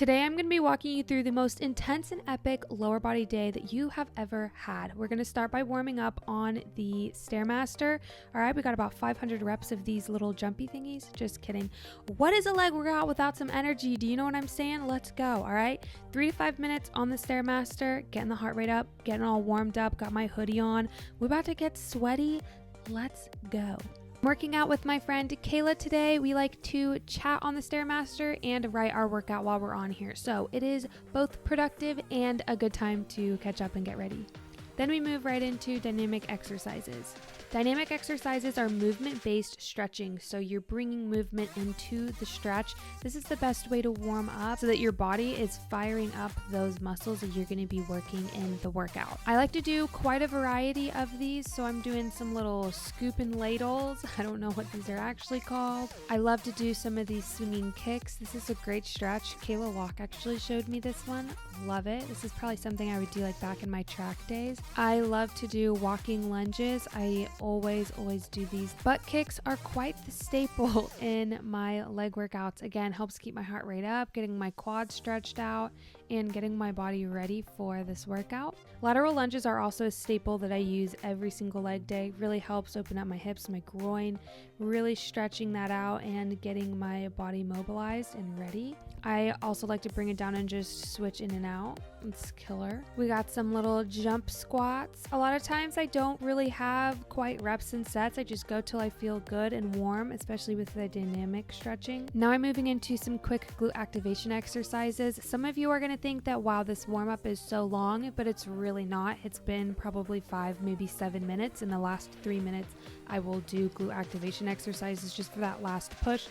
Today I'm going to be walking you through the most intense and epic lower body day that you have ever had. We're going to start by warming up on the Stairmaster. All right, we got about 500 reps of these little jumpy thingies. Just kidding. What is a leg workout without some energy? Do you know what I'm saying? Let's go. All right, 3 to 5 minutes on the Stairmaster, getting the heart rate up, getting all warmed up, got my hoodie on. We're about to get sweaty. Let's go. Working out with my friend Kayla today. We like to chat on the Stairmaster and write our workout while we're on here. So it is both productive and a good time to catch up and get ready. Then we move right into dynamic exercises. Dynamic exercises are movement-based stretching, so you're bringing movement into the stretch. This is the best way to warm up so that your body is firing up those muscles that you're going to be working in the workout. I like to do quite a variety of these, so I'm doing some little scoop and ladles. I don't know what these are actually called. I love to do some of these swinging kicks. This is a great stretch. Kayla Walk actually showed me this one. Love it. This is probably something I would do like back in my track days. I love to do walking lunges. I always do these. Butt kicks are quite the staple in my leg workouts. Again, helps keep my heart rate up, getting my quads stretched out, and getting my body ready for this workout. Lateral lunges are also a staple that I use every single leg day. Really helps open up my hips, my groin, really stretching that out and getting my body mobilized and ready. I also like to bring it down and just switch in and out. It's killer. We got some little jump squats. A lot of times I don't really have quite reps and sets. I just go till I feel good and warm, especially with the dynamic stretching. Now I'm moving into some quick glute activation exercises. Some of you are going to think that, wow, this warm up is so long, but it's really not. It's been probably 5, maybe 7 minutes. In the last 3 minutes, I will do glute activation exercises just for that last push.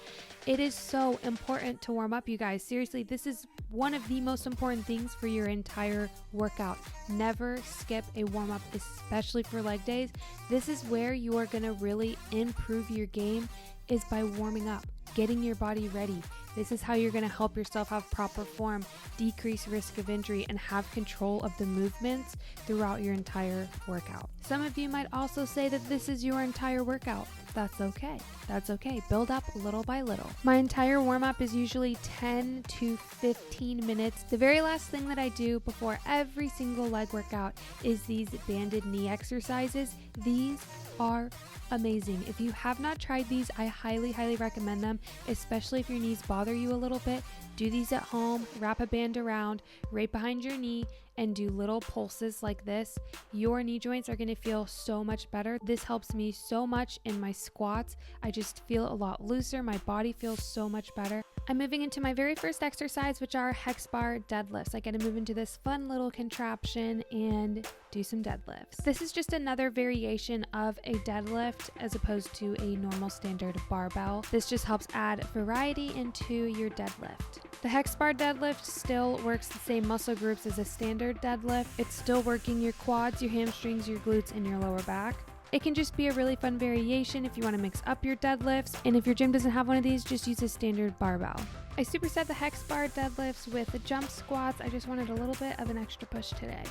It is so important to warm up, you guys. Seriously, this is one of the most important things for your entire workout. Never skip a warm up, especially for leg days. This is where you are going to really improve your game, is by warming up, getting your body ready. This is how you're going to help yourself have proper form, decrease risk of injury, and have control of the movements throughout your entire workout. Some of you might also say that this is your entire workout. That's okay. That's okay. Build up little by little. My entire warm-up is usually 10 to 15 minutes. The very last thing that I do before every single leg workout is these banded knee exercises. These are amazing. If you have not tried these, I highly recommend them, especially if your knees bother you a little bit. Do these at home, wrap a band around right behind your knee, and do little pulses like this. Your knee joints are going to feel so much better. This helps me so much in my squats. I just feel a lot looser. My body feels so much better. I'm moving into my very first exercise, which are hex bar deadlifts. I get to move into this fun little contraption and do some deadlifts. This is just another variation of a deadlift as opposed to a normal standard barbell. This just helps add variety into your deadlift. The hex bar deadlift still works the same muscle groups as a standard deadlift. It's still working your quads, your hamstrings, your glutes, and your lower back. It can just be a really fun variation if you want to mix up your deadlifts, and if your gym doesn't have one of these, just use a standard barbell. I superset the hex bar deadlifts with the jump squats. I just wanted a little bit of an extra push today.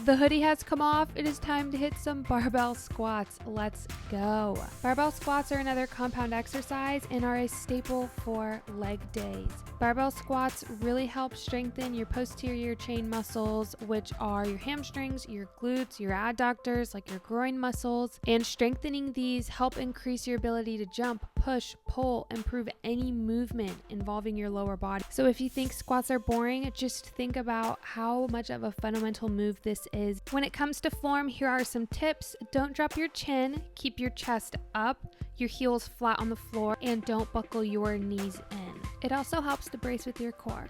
The hoodie has come off. It is time to hit some barbell squats. Let's go. Barbell squats are another compound exercise and are a staple for leg days. Barbell squats really help strengthen your posterior chain muscles, which are your hamstrings, your glutes, your adductors, like your groin muscles. And strengthening these help increase your ability to jump, push, pull, improve any movement involving your lower body. So if you think squats are boring, just think about how much of a fundamental move this is. When it comes to form, here are some tips. Don't drop your chin, keep your chest up, your heels flat on the floor, and don't buckle your knees in. It also helps to brace with your core.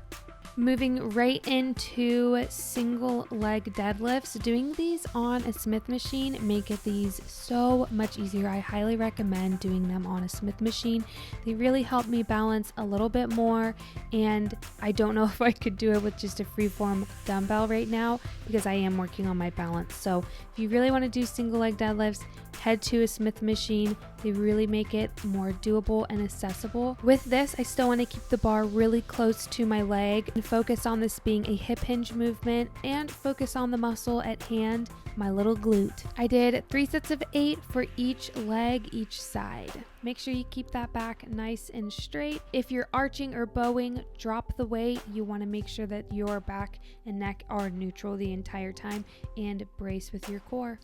Moving right into single leg deadlifts. Doing these on a Smith machine make these so much easier. I highly recommend doing them on a Smith machine. They really help me balance a little bit more, and I don't know if I could do it with just a freeform dumbbell right now because I am working on my balance. So if you really want to do single leg deadlifts, head to a Smith machine. They really make it more doable and accessible. With this, I still want to keep the bar really close to my leg and focus on this being a hip hinge movement and focus on the muscle at hand, my little glute. I did 3 sets of 8 for each leg, each side. Make sure you keep that back nice and straight. If you're arching or bowing, drop the weight. You want to make sure that your back and neck are neutral the entire time and brace with your core.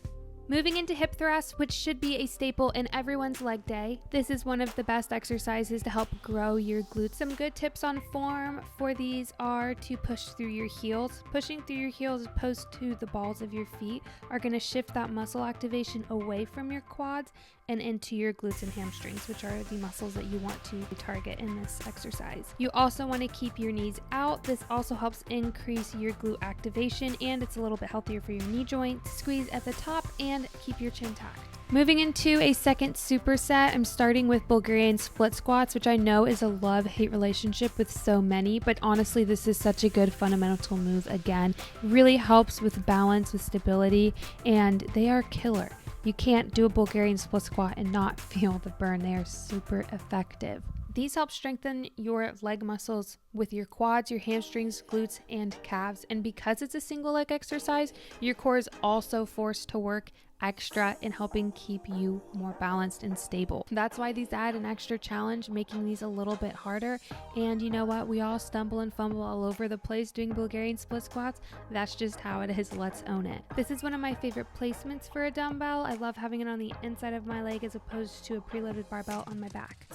Moving into hip thrusts, which should be a staple in everyone's leg day. This is one of the best exercises to help grow your glutes. Some good tips on form for these are to push through your heels. Pushing through your heels as opposed to the balls of your feet are going to shift that muscle activation away from your quads and into your glutes and hamstrings, which are the muscles that you want to target in this exercise. You also want to keep your knees out. This also helps increase your glute activation, and it's a little bit healthier for your knee joints. Squeeze at the top and keep your chin tucked. Moving into a second superset, I'm starting with Bulgarian split squats, which I know is a love-hate relationship with so many, but honestly, this is such a good fundamental move. Again, really helps with balance, with stability, and they are killer. You can't do a Bulgarian split squat and not feel the burn. They are super effective. These help strengthen your leg muscles with your quads, your hamstrings, glutes, and calves. And because it's a single leg exercise, your core is also forced to work extra in helping keep you more balanced and stable. That's why these add an extra challenge, making these a little bit harder. And you know what? We all stumble and fumble all over the place doing Bulgarian split squats. That's just how it is. Let's own it. This is one of my favorite placements for a dumbbell. I love having it on the inside of my leg as opposed to a preloaded barbell on my back.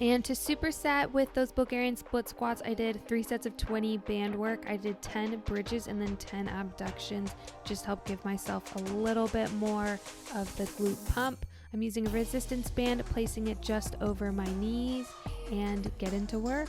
And to superset with those Bulgarian split squats, I did 3 sets of 20 band work. I did 10 bridges and then 10 abductions, just to help give myself a little bit more of the glute pump. I'm using a resistance band, placing it just over my knees, and get into work.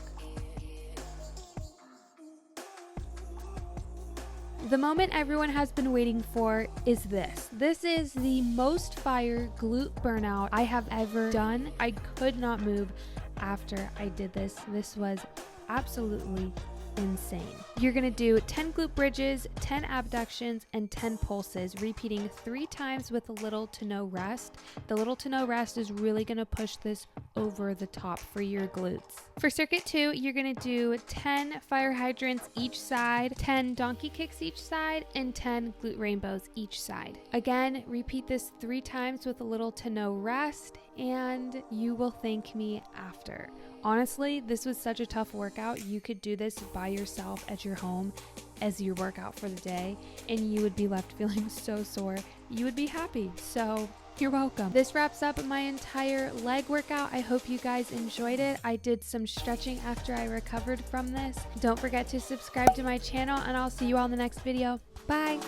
The moment everyone has been waiting for is this. This is the most fire glute burnout I have ever done. I could not move after I did this. This was absolutely insane. You're gonna do 10 glute bridges, 10 abductions, and 10 pulses, repeating 3 times with little to no rest. The little to no rest is really gonna push this over the top for your glutes. For circuit 2, you're gonna do 10 fire hydrants each side, 10 donkey kicks each side, and 10 glute rainbows each side. Again, repeat this 3 times with a little to no rest, and you will thank me after. Honestly, this was such a tough workout. You could do this by yourself at your home as your workout for the day, and you would be left feeling so sore. You would be happy. So you're welcome. This wraps up my entire leg workout. I hope you guys enjoyed it. I did some stretching after I recovered from this. Don't forget to subscribe to my channel, and I'll see you all in the next video. Bye.